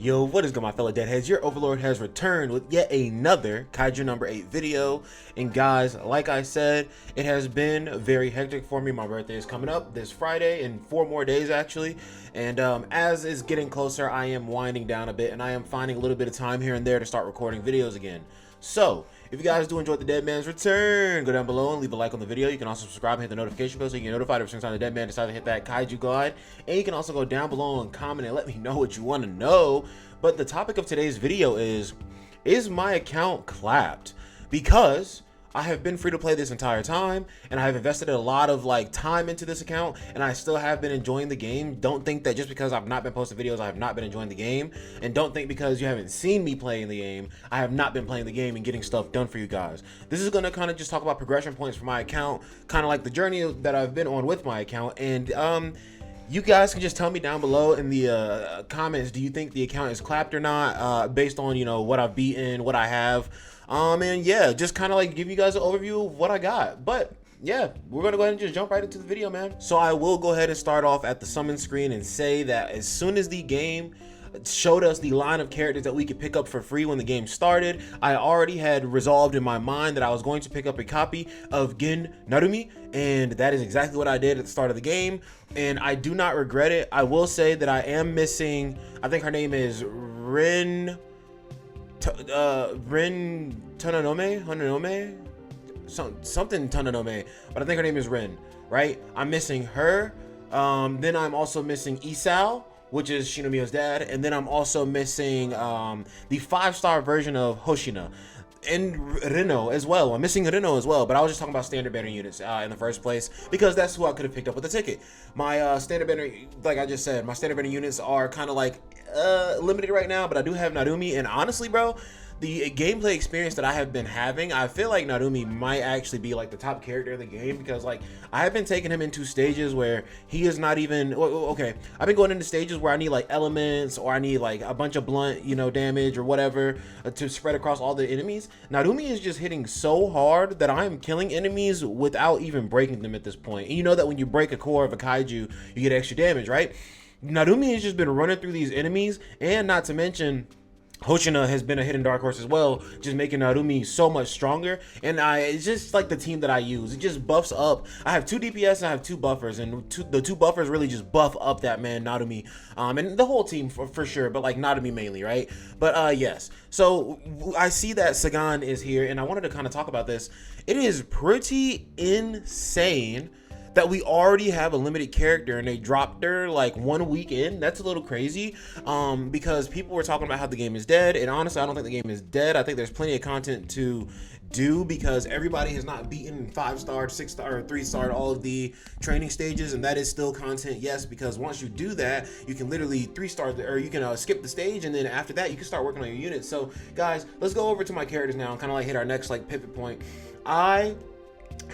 Yo, what is good, my fellow deadheads? Your overlord has returned with yet another Kaiju number 8 video. And guys, like I said, it has been very hectic for me. My birthday is coming up this Friday in 4 more days actually. And as it's getting closer, I am winding down a bit and I am finding a little bit of time here and there to start recording videos again. So if you guys do enjoy the Dead Man's return, go down below and leave a like on the video. You can also subscribe and hit the notification bell so you get notified every single time the Dead Man decides to hit that Kaiju glide. And you can also go down below and comment and let me know what you want to know. But the topic of today's video is my account clapped? Because I have been free to play this entire time and I have invested a lot of time into this account and I still have been enjoying the game. Don't think that just because I've not been posting videos, I have not been enjoying the game. And don't think because you haven't seen me playing the game, I have not been playing the game and getting stuff done for you guys. This is going to kind of just talk about progression points for my account, kind of like the journey that I've been on with my account. And you guys can just tell me down below in the comments, do you think the account is clapped or not, based on, you know, what I've beaten, what I have. And yeah, just kind of give you guys an overview of what I got. But yeah, we're gonna go ahead and just jump right into the video, man. So I will go ahead and start off at the summon screen and say that as soon as the game showed us the line of characters that we could pick up for free when the game started, I already had resolved in my mind that I was going to pick up a copy of Gin Narumi, and that is exactly what I did at the start of the game, and I do not regret it. I will say that I am missing, I think her name is Rin Tananome, something Tananome, but I think her name is Rin, right? I'm missing her. Then I'm also missing Isao, which is Shinomiya's dad, and then I'm also missing the 5-star version of Hoshina, and Reno as well. I'm missing Reno as well, but I was just talking about standard banner units in the first place because that's who I could have picked up with the ticket. My standard banner, like I just said, my standard banner units are kind of limited right now, but I do have Narumi, and honestly, bro, the gameplay experience that I have been having, I feel like Narumi might actually be the top character in the game because I have been taking him into stages where he is not even okay. I've been going into stages where I need elements or I need a bunch of blunt, you know, damage or whatever to spread across all the enemies. Narumi is just hitting so hard that I am killing enemies without even breaking them at this point. And you know that when you break a core of a kaiju, you get extra damage, right? Narumi has just been running through these enemies, and not to mention Hoshina has been a hidden dark horse as well, just making Narumi so much stronger. And it's just the team that I use. It just buffs up. I have 2 DPS and I have 2 buffers, and the 2 buffers really just buff up that man Narumi, and the whole team for sure, but Narumi mainly, right? But yes, so I see that Sagan is here, and I wanted to kind of talk about this. It is pretty insane that we already have a limited character and they dropped her 1 week in. That's a little crazy, because people were talking about how the game is dead, and honestly I don't think the game is dead. I think there's plenty of content to do because everybody has not beaten 5-star, 6-star, or 3-star all of the training stages, and that is still content, yes, because once you do that you can literally 3-star or you can skip the stage, and then after that you can start working on your units. So guys, let's go over to my characters now and kind of hit our next pivot point. I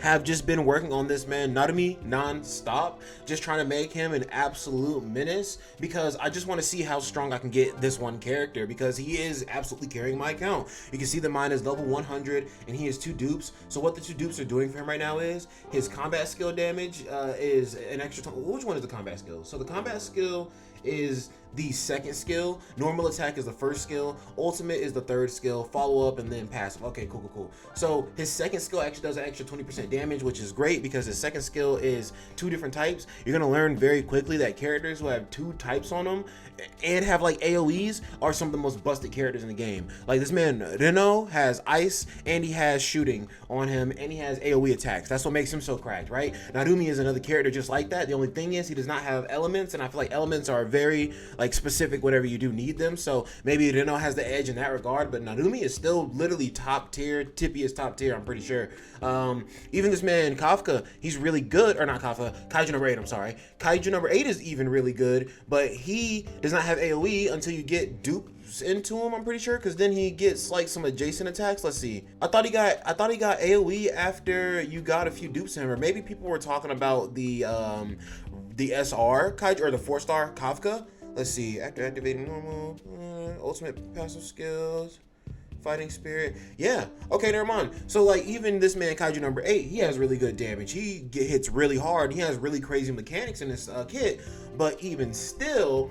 have just been working on this man Narumi non-stop, just trying to make him an absolute menace because I just want to see how strong I can get this one character, because he is absolutely carrying my account. You can see that mine is level 100 and he has 2 dupes. So what the 2 dupes are doing for him right now is his combat skill damage is an extra which one is the combat skill? So the combat skill is the 2nd skill, normal attack is the 1st skill, ultimate is the 3rd skill, follow up, and then passive. Okay, cool. So his 2nd skill actually does an extra 20% damage, which is great because his 2nd skill is 2 different types. You're gonna learn very quickly that characters who have 2 types on them and have AoEs are some of the most busted characters in the game. This man Reno has ice and he has shooting on him and he has AoE attacks. That's what makes him so cracked, right? Narumi is another character just like that. The only thing is he does not have elements, and I feel elements are very specific whenever you do need them. So maybe Reno has the edge in that regard, but Narumi is still literally top tier. Tippy is top tier, I'm pretty sure. Even this man Kafka, he's really good, or not Kafka, Kaiju number 8, I'm sorry. Kaiju number 8 is even really good, but he does not have AoE until you get dupes into him, I'm pretty sure, because then he gets some adjacent attacks. Let's see. I thought he got AoE after you got a few dupes in him, or maybe people were talking about the SR Kaiju or the 4-star Kafka. Let's see. After activating normal, ultimate passive skills, fighting spirit. Yeah. Okay, never mind. So even this man Kaiju number 8, he has really good damage. He hits really hard. He has really crazy mechanics in this kit. But even still,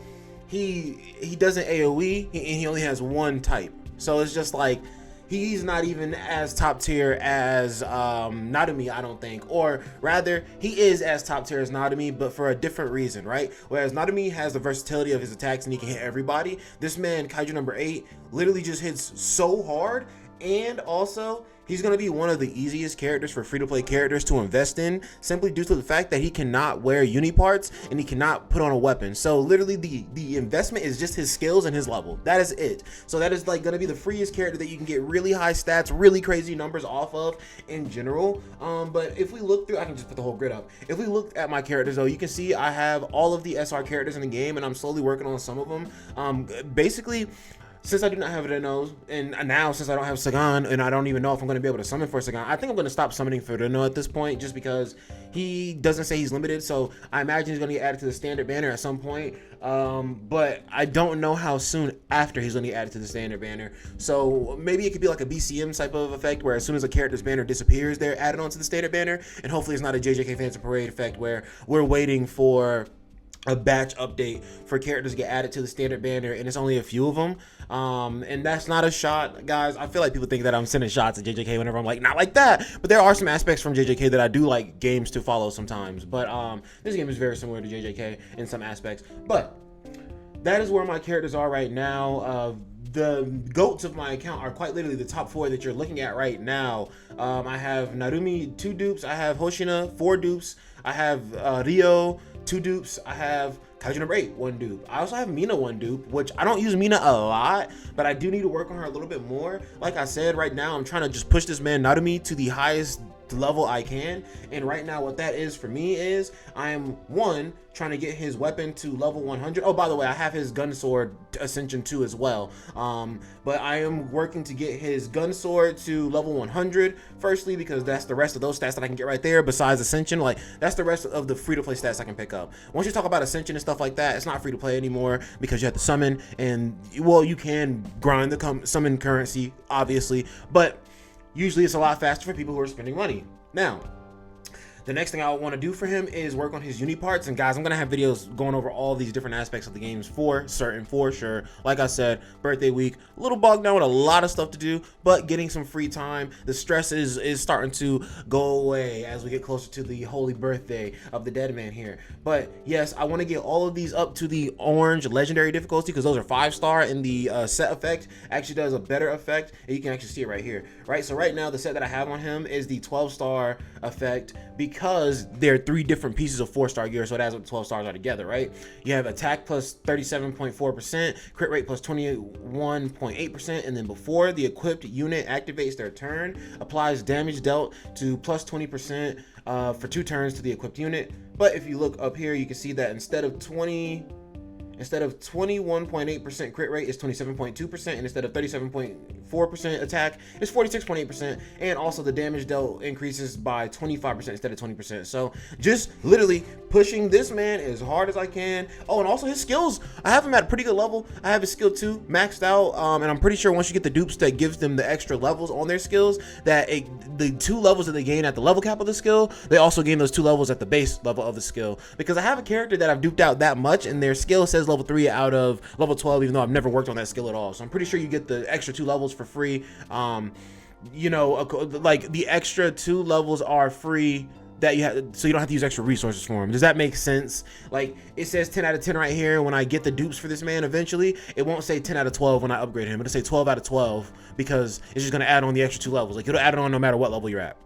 he doesn't AoE, and he only has one type. So it's just like, he's not even as top tier as Nadumi, I don't think. Or rather, he is as top tier as Nadumi, but for a different reason, right? Whereas Nadumi has the versatility of his attacks and he can hit everybody. This man, Kaiju number 8, literally just hits so hard, and also he's going to be one of the easiest characters for free-to-play characters to invest in, simply due to the fact that he cannot wear uni parts and he cannot put on a weapon. So literally the investment is just his skills and his level. That is it. So that is like going to be the freest character that you can get really high stats, really crazy numbers off of in general. But if we look through, I can just put the whole grid up. If we look at my characters though, you can see I have all of the SR characters in the game, and I'm slowly working on some of them. Basically, since I do not have Reno, and now since I don't have Sagan, and I don't even know if I'm going to be able to summon for Sagan, I think I'm going to stop summoning for Reno at this point, just because he doesn't say he's limited. So I imagine he's going to get added to the standard banner at some point. But I don't know how soon after he's going to get added to the standard banner. So maybe it could be like a BCM type of effect, where as soon as a character's banner disappears, they're added onto the standard banner. And hopefully it's not a JJK Phantom Parade effect where we're waiting for a batch update for characters to get added to the standard banner, and it's only a few of them. And that's not a shot, guys. I feel like people think that I'm sending shots at JJK whenever I'm like, not like that. But there are some aspects from JJK that I do like games to follow sometimes. But this game is very similar to JJK in some aspects. But that is where my characters are right now. The goats of my account are quite literally the top 4 that you're looking at right now. I have Narumi 2 dupes, I have Hoshina 4 dupes, I have Rio 2 dupes, I have Kaiju number 8 1 dupe. I also have Mina 1 dupe, which I don't use Mina a lot, but I do need to work on her a little bit more. Like I said, right now I'm trying to just push this man Narumi to the highest level I can, and right now what that is for me is I am trying to get his weapon to level 100. Oh, by the way, I have his gun sword ascension 2 as well, but I am working to get his gun sword to level 100 firstly, because that's the rest of those stats that I can get right there. Besides ascension, like that's the rest of the free-to-play stats I can pick up. Once you talk about ascension and stuff like that, it's not free to play anymore, because you have to summon, and well, you can grind the summon currency obviously, but usually it's a lot faster for people who are spending money. Now, the next thing I want to do for him is work on his uni parts. And guys, I'm going to have videos going over all these different aspects of the games for sure. Like I said, birthday week, a little bogged down with a lot of stuff to do, but getting some free time. The stress is starting to go away as we get closer to the holy birthday of the dead man here. But yes, I want to get all of these up to the orange legendary difficulty, because those are 5-star, and the set effect actually does a better effect, and you can actually see it right here, right? So right now the set that I have on him is the 12-star effect, because there are 3 different pieces of 4-star gear, so it adds up to 12 stars altogether, right? You have attack plus 37.4%, crit rate plus 21.8%, and then before the equipped unit activates their turn, applies damage dealt to plus 20% for 2 turns to the equipped unit. But if you look up here, you can see that instead of 21.8% crit rate, it's 27.2%, and instead of 37.4% attack, it's 46.8%, and also the damage dealt increases by 25% instead of 20%. So just literally pushing this man as hard as I can. Oh, and also his skills, I have him at a pretty good level. I have his skill 2 maxed out, and I'm pretty sure once you get the dupes that gives them the extra levels on their skills, that the 2 levels that they gain at the level cap of the skill, they also gain those 2 levels at the base level of the skill. Because I have a character that I've duped out that much, and their skill says level 3 out of level 12, even though I've never worked on that skill at all. So I'm pretty sure you get the extra 2 levels for free. You know, like the extra 2 levels are free that you have, so you don't have to use extra resources for them. Does that make sense? Like it says 10 out of 10 right here. When I get the dupes for this man eventually, it won't say 10 out of 12 when I upgrade him. It'll say 12 out of 12, because it's just going to add on the extra 2 levels. Like it'll add it on no matter what level you're at.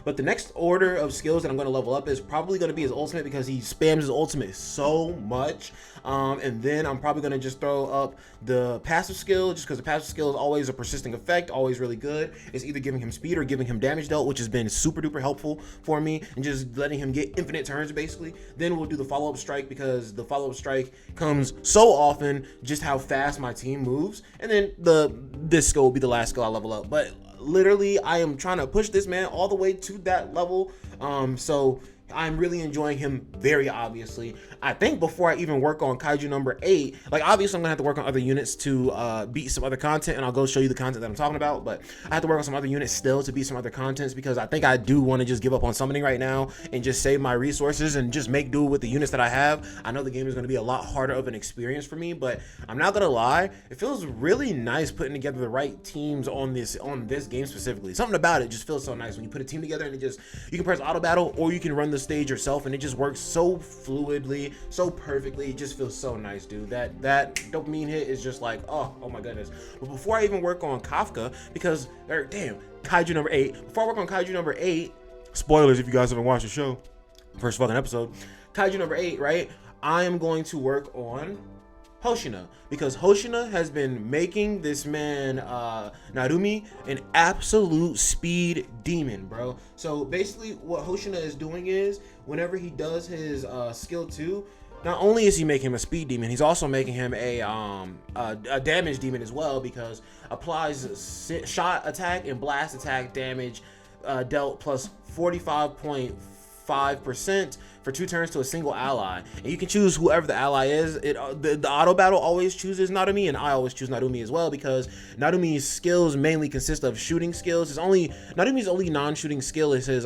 But the next order of skills that I'm going to level up is probably going to be his ultimate, because he spams his ultimate so much. And then I'm probably going to just throw up the passive skill, just because the passive skill is always a persisting effect, always really good. It's either giving him speed or giving him damage dealt, which has been super duper helpful for me, and just letting him get infinite turns basically. Then we'll do the follow-up strike, because the follow-up strike comes so often, just how fast my team moves. And then this skill will be the last skill I level up. But literally I am trying to push this man all the way to that level, so I'm really enjoying him, very obviously. I think before I even work on Kaiju number 8, like obviously I'm gonna have to work on other units to beat some other content, and I'll go show you the content that I'm talking about, but I have to work on some other units still to beat some other contents, because I think I do want to just give up on summoning right now and just save my resources and just make do with the units that I have. I know the game is going to be a lot harder of an experience for me, but I'm not gonna lie, it feels really nice putting together the right teams on this game specifically. Something about it just feels so nice when you put a team together, and you can press auto battle, or you can run the stage yourself, and it just works so fluidly, so perfectly. It just feels so nice, dude. That dopamine hit is just like, oh my goodness. But before I even work on Kafka, because Kaiju number 8, before I work on Kaiju number 8, spoilers if you guys haven't watched the show, first fucking episode, Kaiju number 8, right? I am going to work on Hoshina, because Hoshina has been making this man Narumi an absolute speed demon, bro. So basically what Hoshina is doing is, whenever he does his skill 2, not only is he making him a speed demon, he's also making him a damage demon as well, because applies shot attack and blast attack damage dealt plus 45.5% for 2 turns to a single ally, and you can choose whoever the ally is. The auto battle always chooses Narumi, and I always choose Narumi as well, because Narumi's skills mainly consist of shooting skills. Narumi's only non-shooting skill is his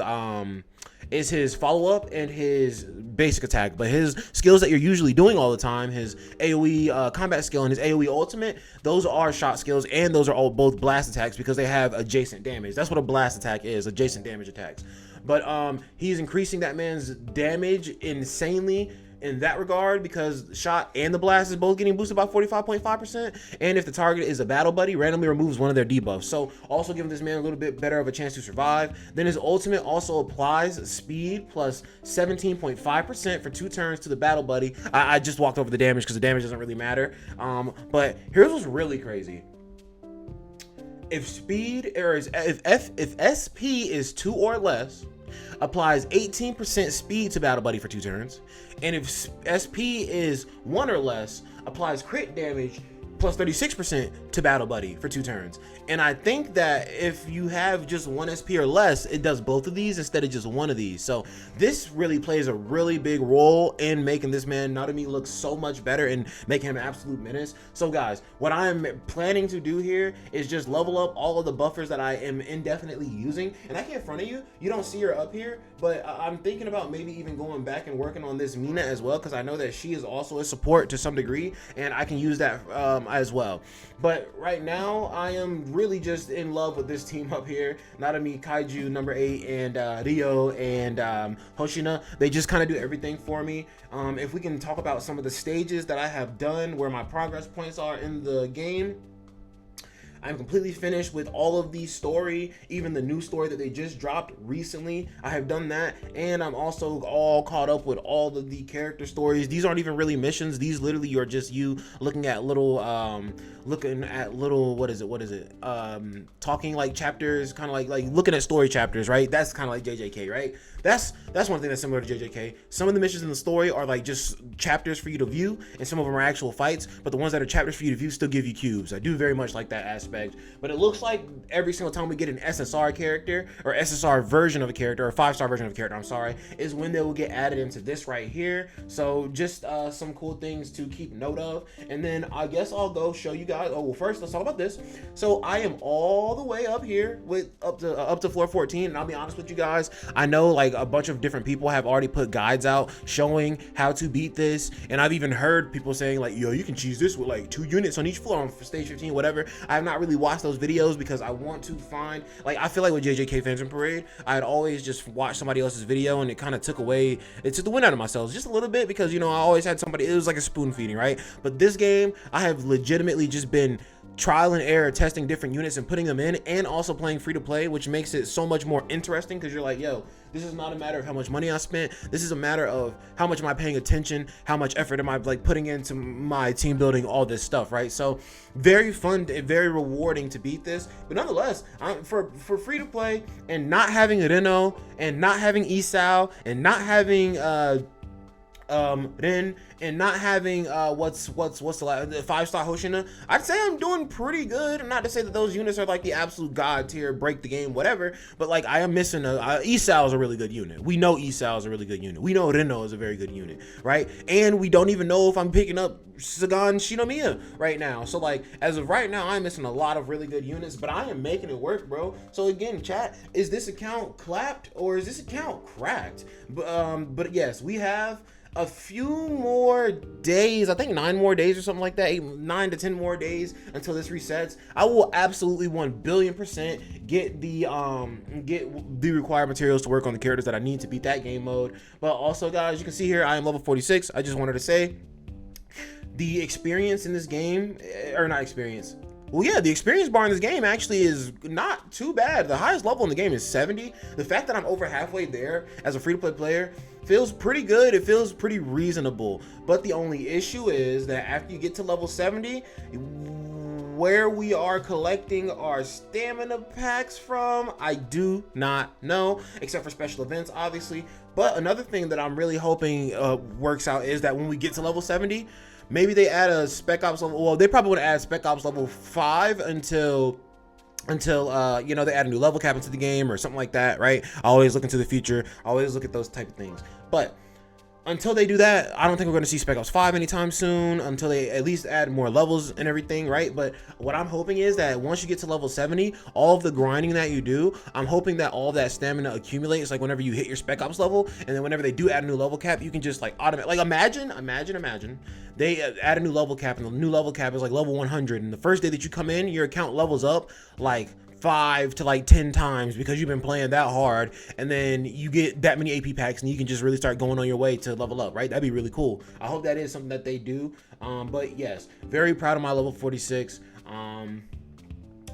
follow-up and his basic attack, but his skills that you're usually doing all the time, his AoE combat skill and his AoE ultimate, those are shot skills, and those are all both blast attacks, because they have adjacent damage. That's what a blast attack is, adjacent damage attacks. But he's increasing that man's damage insanely in that regard, because shot and the blast is both getting boosted by 45.5%, and if the target is a battle buddy, randomly removes one of their debuffs, so also giving this man a little bit better of a chance to survive. Then his ultimate also applies speed plus 17.5% for 2 turns to the battle buddy. I just walked over the damage because the damage doesn't really matter, but here's what's really crazy. If SP is 2 or less, applies 18% speed to battle buddy for 2 turns, and if SP is 1 or less, applies crit damage plus 36% to battle buddy for 2 turns. And I think that if you have just 1 SP or less, it does both of these instead of just one of these. So this really plays a really big role in making this man Narumi look so much better and making him an absolute menace. So guys, what I'm planning to do here is just level up all of the buffers that I am indefinitely using. And I can't front of you, you don't see her up here, but I'm thinking about maybe even going back and working on this Mina as well, because I know that she is also a support to some degree, and I can use that as well. But right now I am really just in love with this team up here, Narumi, Kaiju number 8, and Ryo and Hoshina. They just kind of do everything for me. If we can talk about some of the stages that I have done, where my progress points are in the game, I'm completely finished with all of the story, even the new story that they just dropped recently. I have done that, and I'm also all caught up with all of the character stories. These aren't even really missions. These literally are just you looking at little talking like chapters, kind of like looking at story chapters, right? That's kind of like JJK, right? That's one thing that's similar to JJK. Some of the missions in the story are like just chapters for you to view, and some of them are actual fights, but the ones that are chapters for you to view still give you cubes. I do very much like that aspect, but it looks like every single time we get an SSR character, or SSR version of a character, or 5-star version of a character, I'm sorry, is when they will get added into this right here. So just some cool things to keep note of. And then I guess I'll go show you guys. Oh, well, first let's talk about this. So I am all the way up here with up to floor 14, and I'll be honest with you guys, I know like a bunch of different people have already put guides out showing how to beat this, and I've even heard people saying like, yo, you can cheese this with like 2 units on each floor on stage 15, whatever. I have not really watched those videos because I want to find, like, I feel like with JJK Phantom Parade, I had always just watched somebody else's video, and it kind of took the wind out of myself just a little bit, because, you know, I always had somebody, it was like a spoon feeding, right? But this game, I have legitimately just been trial and error, testing different units and putting them in, and also playing free to play, which makes it so much more interesting, because you're like, yo, this is not a matter of how much money I spent, this is a matter of how much am I paying attention, how much effort am I like putting into my team building, all this stuff, right? So very fun and very rewarding to beat this. But nonetheless, for free to play, and not having Reno, and not having Isao, and not having Rin, and not having what's the 5-star Hoshina, I'd say I'm doing pretty good. Not to say that those units are like the absolute god tier, break the game, whatever, but like I am missing Isao is a really good unit. We know Isao is a really good unit. We know Reno is a very good unit, right? And we don't even know if I'm picking up Sagan Shinomiya right now. So like as of right now, I'm missing a lot of really good units, but I am making it work, bro. So again, chat, is this account clapped or is this account cracked? But yes, we have a few more days, I think 9 more days or something like that, 9 to 10 more days until this resets. I will absolutely 1,000,000,000% get the required materials to work on the characters that I need to beat that game mode. But also, guys, you can see here I am level 46. I just wanted to say the experience in this game, or not experience, well, yeah, the experience bar in this game actually is not too bad. The highest level in the game is 70. The fact that I'm over halfway there as a free-to-play player feels pretty good. It feels pretty reasonable. But the only issue is that after you get to level 70, where we are collecting our stamina packs from, I do not know, except for special events, obviously. But another thing that I'm really hoping works out is that when we get to level 70, maybe they add a Spec Ops level. Well, they probably would add Spec Ops level 5 until you know, they add a new level cap into the game or something like that, right? I always look into the future. I always look at those type of things. But until they do that, I don't think we're going to see Spec Ops 5 anytime soon, until they at least add more levels and everything, right? But what I'm hoping is that once you get to level 70, all of the grinding that you do, I'm hoping that all of that stamina accumulates, like whenever you hit your Spec Ops level, and then whenever they do add a new level cap, you can just like like imagine they add a new level cap, and the new level cap is like level 100, and the first day that you come in, your account levels up like 5 to like 10 times because you've been playing that hard, and then you get that many AP packs and you can just really start going on your way to level up, right? That'd be really cool. I hope that is something that they do. But yes, very proud of my level 46.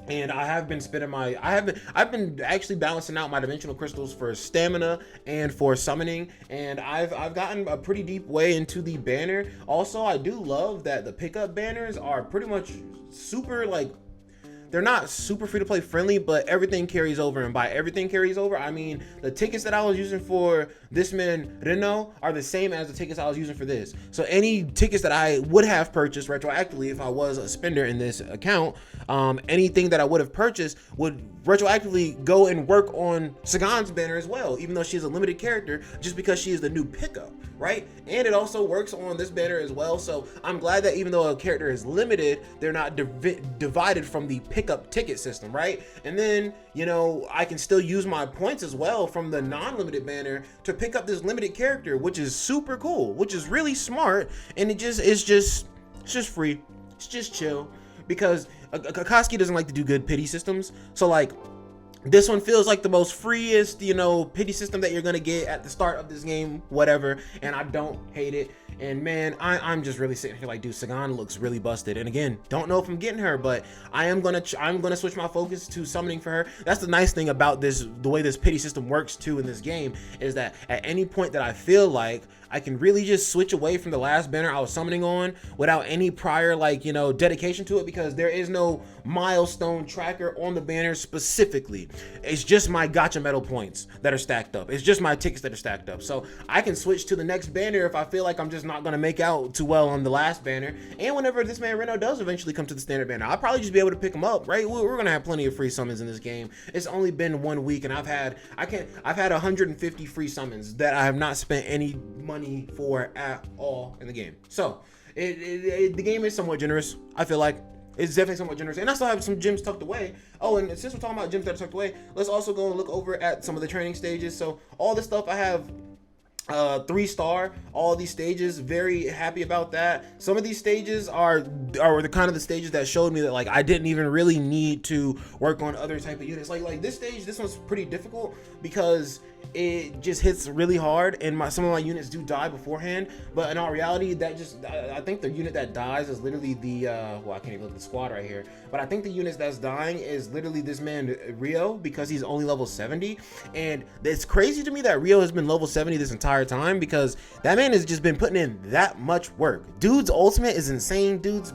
And I have been spending I've been actually balancing out my dimensional crystals for stamina and for summoning, and I've gotten a pretty deep way into the banner. Also, I do love that the pickup banners are pretty much super, like, they're not super free to play friendly, but everything carries over. And by everything carries over, I mean the tickets that I was using for this man Reno are the same as the tickets I was using for this. So any tickets that I would have purchased retroactively if I was a spender in this account, anything that I would have purchased would retroactively go and work on Sagan's banner as well, even though she's a limited character, just because she is the new pickup, right? And it also works on this banner as well. So I'm glad that even though a character is limited, they're not divided from the pickup ticket system, right? And then, you know, I can still use my points as well from the non-limited banner to pick up this limited character, which is super cool, which is really smart. And it's just free. It's just chill, because Akatsuki doesn't like to do good pity systems. So like, this one feels like the most freest, you know, pity system that you're gonna get at the start of this game, whatever, and I don't hate it. And man, I'm just really sitting here like, dude, Sagan looks really busted. And again, don't know if I'm getting her, but I'm gonna switch my focus to summoning for her. That's the nice thing about this, the way this pity system works too in this game, is that at any point that I feel like, I can really just switch away from the last banner I was summoning on without any prior, like, you know, dedication to it, because there is no milestone tracker on the banner specifically. It's just my gacha medal points that are stacked up. It's just my tickets that are stacked up. So I can switch to the next banner if I feel like I'm just not going to make out too well on the last banner. And whenever this man Reno does eventually come to the standard banner, I'll probably just be able to pick him up, right? We're going to have plenty of free summons in this game. It's only been 1 week and I've had 150 free summons that I have not spent any money for at all in the game. So the game is somewhat generous. I feel like it's definitely somewhat generous, and I still have some gems tucked away. Oh, and since we're talking about gems that are tucked away, let's also go and look over at some of the training stages. So all this stuff I have 3-star, all these stages, very happy about that. Some of these stages are the kind of the stages that showed me that like I didn't even really need to work on other type of units. Like this stage, this one's pretty difficult because it just hits really hard, and some of my units do die beforehand. But in all reality, I think the unit that dies is literally the well, I can't even look at the squad right here, but I think the unit that's dying is literally this man Rio, because he's only level 70. And it's crazy to me that Rio has been level 70 this entire time, because that man has just been putting in that much work. Dude's ultimate is insane. Dude's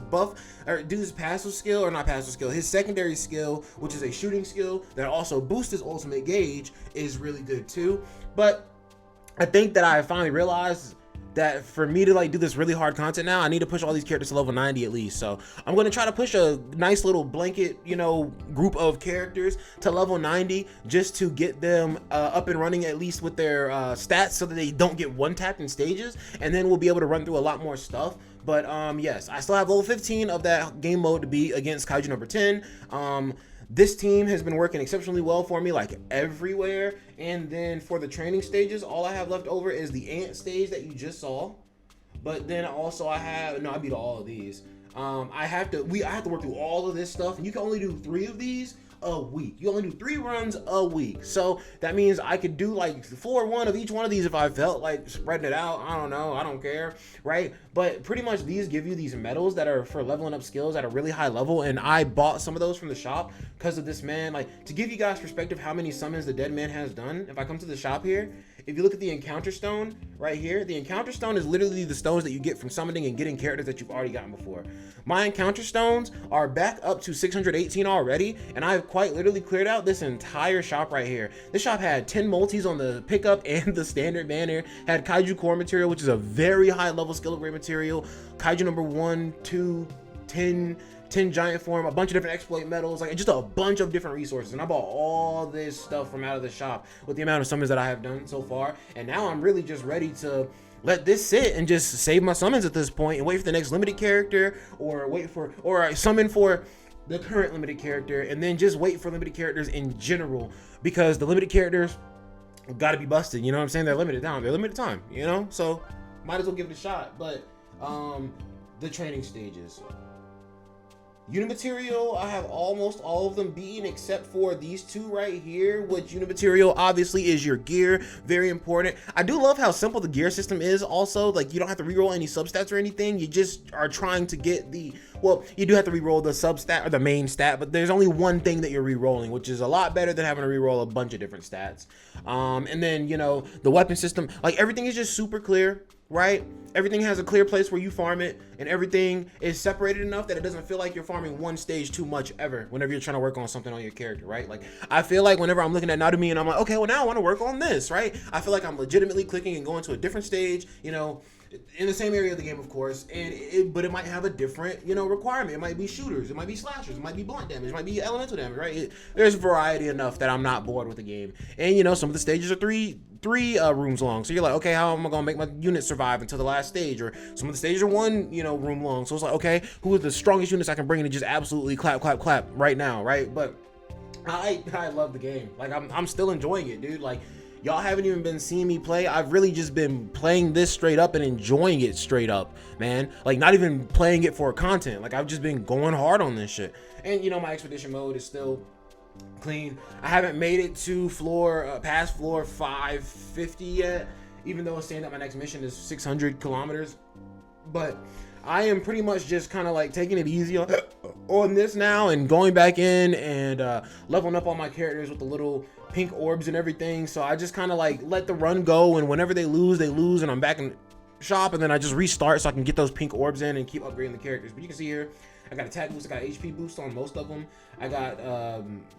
passive skill, or not passive skill, his secondary skill, which is a shooting skill that also boosts his ultimate gauge, is really good too. But I think that I finally realized that for me to like do this really hard content now, I need to push all these characters to level 90 at least. So I'm going to try to push a nice little blanket, you know, group of characters to level 90 just to get them up and running at least with their stats, so that they don't get one tapped in stages, and then we'll be able to run through a lot more stuff. But yes, I still have level 15 of that game mode to beat against Kaiju number 10. This team has been working exceptionally well for me, like everywhere. And then for the training stages, all I have left over is the ant stage that you just saw. But then also I beat all of these. I have to work through all of this stuff, and you can only do 3 of these a week. You only do 3 runs a week. So that means I could do like floor 1 of each one of these if I felt like spreading it out. I don't know, I don't care, right? But pretty much these give you these medals that are for leveling up skills at a really high level, and I bought some of those from the shop because of this man. Like, to give you guys perspective how many summons the dead man has done, if I come to the shop here, if you look at the encounter stone right here, the encounter stone is literally the stones that you get from summoning and getting characters that you've already gotten before. My encounter stones are back up to 618 already, and I've quite literally cleared out this entire shop right here. This shop had 10 multis on the pickup and the standard banner, had Kaiju core material, which is a very high level skill upgrade material, Kaiju number 1, 2, 10 giant form, a bunch of different exploit medals, like just a bunch of different resources. And I bought all this stuff from out of the shop with the amount of summons that I have done so far. And now I'm really just ready to let this sit and just save my summons at this point and wait for the next limited character, or summon for the current limited character, and then just wait for limited characters in general, because the limited characters got to be busted. You know what I'm saying? They're limited time, you know? So might as well give it a shot. But the training stages. Unit material, I have almost all of them beaten except for these 2 right here, which unit material obviously is your gear, very important. I do love how simple the gear system is also. Like, you don't have to reroll any substats or anything. You just are trying to get well, you do have to reroll the substat or the main stat, but there's only one thing that you're rerolling, which is a lot better than having to reroll a bunch of different stats. And then, you know, the weapon system, like everything is just super clear, right? Everything has a clear place where you farm it, and everything is separated enough that it doesn't feel like you're farming one stage too much ever whenever you're trying to work on something on your character, right? Like, I feel like whenever I'm looking at Nadumi and I'm like, okay, well now I want to work on this, right? I feel like I'm legitimately clicking and going to a different stage, you know, in the same area of the game, of course, but it might have a different, you know, requirement. It might be shooters, it might be slashers, it might be blunt damage, it might be elemental damage, right? There's variety enough that I'm not bored with the game. And, you know, some of the stages are three rooms long, so you're like, okay, how am I gonna make my unit survive until the last stage? Or some of the stages are 1, you know, room long, so it's like, okay, who are the strongest units I can bring in and just absolutely clap right now, right? But I love the game. Like, I'm still enjoying it, dude. Like, y'all haven't even been seeing me play. I've really just been playing this straight up and enjoying it straight up, man. Like, not even playing it for content. Like, I've just been going hard on this shit. And, you know, my expedition mode is still clean. I haven't made it to past floor 550 yet, even though it's saying that my next mission is 600 kilometers. But I am pretty much just kind of like taking it easy on this now, and going back in and leveling up all my characters with the little pink orbs and everything. So I just kind of like let the run go, and whenever they lose, and I'm back in shop, and then I just restart so I can get those pink orbs in and keep upgrading the characters. But you can see here, I got attack boost, I got HP boost on most of them. I got,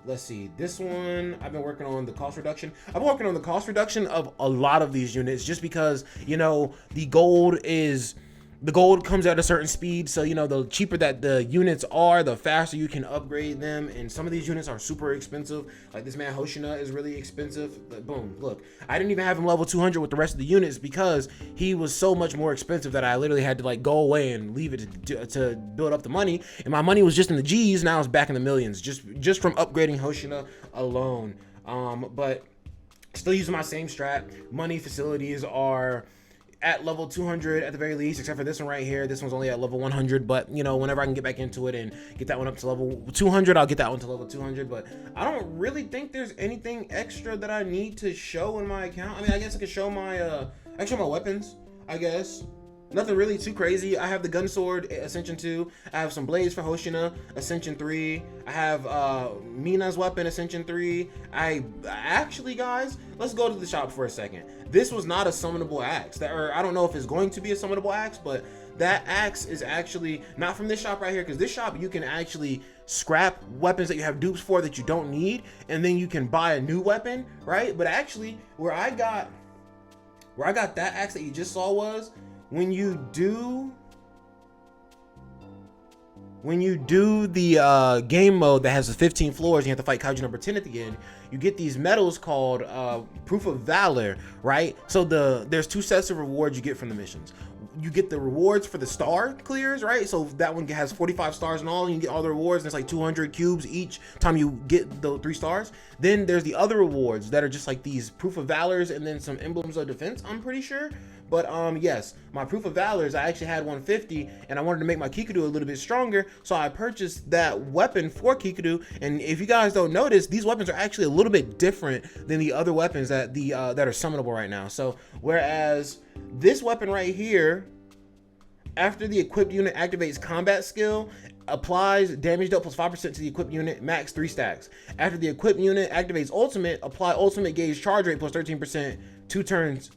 let's see, this one, I've been working on the cost reduction. I've been working on the cost reduction of a lot of these units just because, you know, the gold comes at a certain speed, so, you know, the cheaper that the units are, the faster you can upgrade them. And some of these units are super expensive. Like this man Hoshina is really expensive. But boom, look, I didn't even have him level 200 with the rest of the units because he was so much more expensive that I literally had to like go away and leave it to build up the money. And my money was just in the G's, now it's back in the millions just from upgrading Hoshina alone. But still using my same strat. Money facilities are at level 200 at the very least, except for this one right here. This one's only at level 100, but, you know, whenever I can get back into it and get that one up to level 200, I'll get that one to level 200. But I don't really think there's anything extra that I need to show in my account. I mean, I guess I could show my weapons, I guess. Nothing really too crazy. I have the gun sword, Ascension 2. I have some blades for Hoshina, Ascension 3. I have Mina's weapon, Ascension 3. I actually, guys, let's go to the shop for a second. This was not a summonable axe. I don't know if it's going to be a summonable axe, but that axe is actually not from this shop right here, because this shop you can actually scrap weapons that you have dupes for that you don't need, and then you can buy a new weapon, right? But actually, where I got Where I got that axe that you just saw was when you do the game mode that has the 15 floors, and you have to fight Kaiju number 10 at the end, you get these medals called Proof of Valor, right? So there's 2 sets of rewards you get from the missions. You get the rewards for the star clears, right? So that one has 45 stars in all, and you get all the rewards, and it's like 200 cubes each time you get the 3 stars. Then there's the other rewards that are just like these Proof of Valors and then some emblems of defense, I'm pretty sure. But yes, my Proof of Valors, I actually had 150, and I wanted to make my Kikudu a little bit stronger, so I purchased that weapon for Kikudu. And if you guys don't notice, these weapons are actually a little bit different than the other weapons that that are summonable right now. So whereas this weapon right here, after the equipped unit activates combat skill, applies damage dealt plus 5% to the equipped unit, max 3 stacks. After the equipped unit activates ultimate, apply ultimate gauge charge rate plus 13%, 2 turns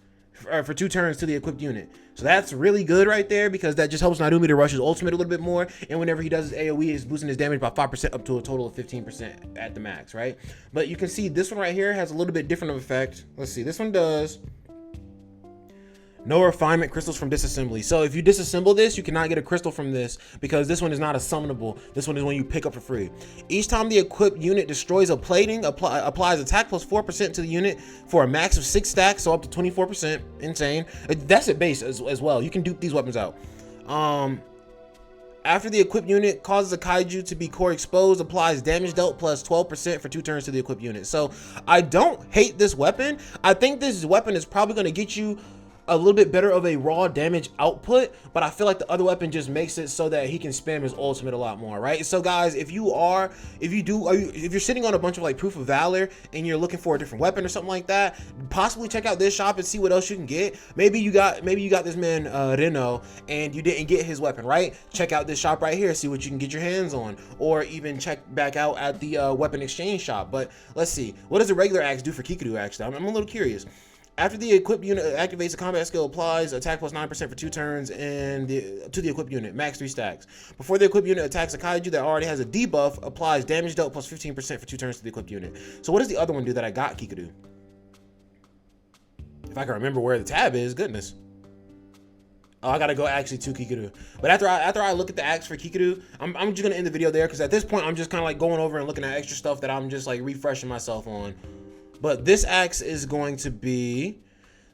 for 2 turns to the equipped unit. So that's really good right there, because that just helps Narumi to rush his ultimate a little bit more, and whenever he does his AoE, it's boosting his damage by 5% up to a total of 15% at the max, right? But you can see this one right here has a little bit different of effect. Let's see, this one does no refinement crystals from disassembly. So if you disassemble this, you cannot get a crystal from this, because this one is not a summonable. This one is one you pick up for free. Each time the equipped unit destroys a plating, applies attack plus 4% to the unit for a max of 6 stacks, so up to 24%. Insane. That's at base as well. You can dupe these weapons out. After the equipped unit causes a kaiju to be core exposed, applies damage dealt plus 12% for 2 turns to the equipped unit. So I don't hate this weapon. I think this weapon is probably going to get you a little bit better of a raw damage output, but I feel like the other weapon just makes it so that he can spam his ultimate a lot more, right? So guys, if you're sitting on a bunch of like Proof of Valor and you're looking for a different weapon or something like that, possibly check out this shop and see what else you can get. Maybe you got this man Reno and you didn't get his weapon, right? Check out this shop right here, see what you can get your hands on, or even check back out at the weapon exchange shop. But let's see, what does a regular axe do for Kikudu? Actually, I'm a little curious. After the equipped unit activates a combat skill, applies attack plus 9% for 2 turns and to the equipped unit, max 3 stacks. Before the equipped unit attacks a kaiju that already has a debuff, applies damage dealt plus 15% for 2 turns to the equipped unit. So what does the other one do that I got Kikudu? If I can remember where the tab is, goodness. Oh, I gotta go actually to Kikudu. But after I look at the axe for Kikudu, I'm just gonna end the video there, because at this point I'm just kind of like going over and looking at extra stuff that I'm just like refreshing myself on. But this axe is going to be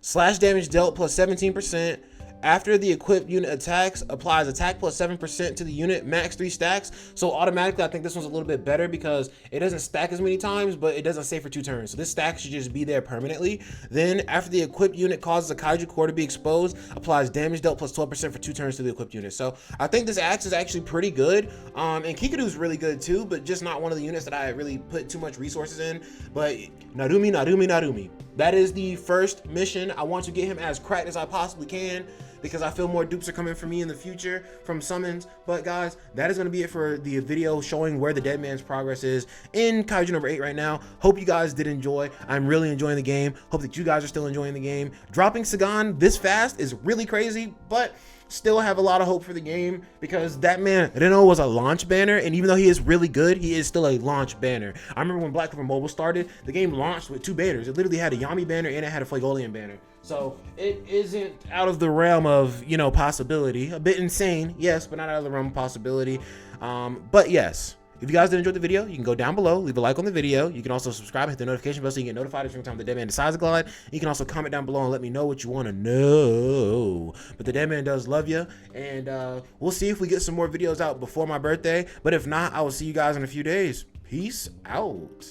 slash damage dealt plus 17%. After the equipped unit attacks, applies attack plus 7% to the unit, max 3 stacks. So automatically, I think this one's a little bit better because it doesn't stack as many times, but it doesn't stay for 2 turns. So this stack should just be there permanently. Then after the equipped unit causes a kaiju core to be exposed, applies damage dealt plus 12% for 2 turns to the equipped unit. So I think this axe is actually pretty good. And Kikudu's really good too, but just not one of the units that I really put too much resources in. But Narumi. That is the first mission. I want to get him as cracked as I possibly can, because I feel more dupes are coming for me in the future from summons. But guys, that is going to be it for the video showing where the dead man's progress is in Kaiju number 8 right now. Hope you guys did enjoy. I'm really enjoying the game. Hope that you guys are still enjoying the game. Dropping Sagan this fast is really crazy, but still have a lot of hope for the game, because that man Reno was a launch banner, and even though he is really good, he is still a launch banner. I remember when Black Mobile started, the game launched with 2 banners. It literally had a Yami banner and it had a Flagolian banner. So it isn't out of the realm of, you know, possibility. A bit insane, yes, but not out of the realm of possibility. But yes, if you guys did enjoy the video, you can go down below, leave a like on the video. You can also subscribe, hit the notification bell so you can get notified every time the dead man decides to glide. You can also comment down below and let me know what you want to know. But the dead man does love you, and we'll see if we get some more videos out before my birthday. But if not, I will see you guys in a few days. Peace out.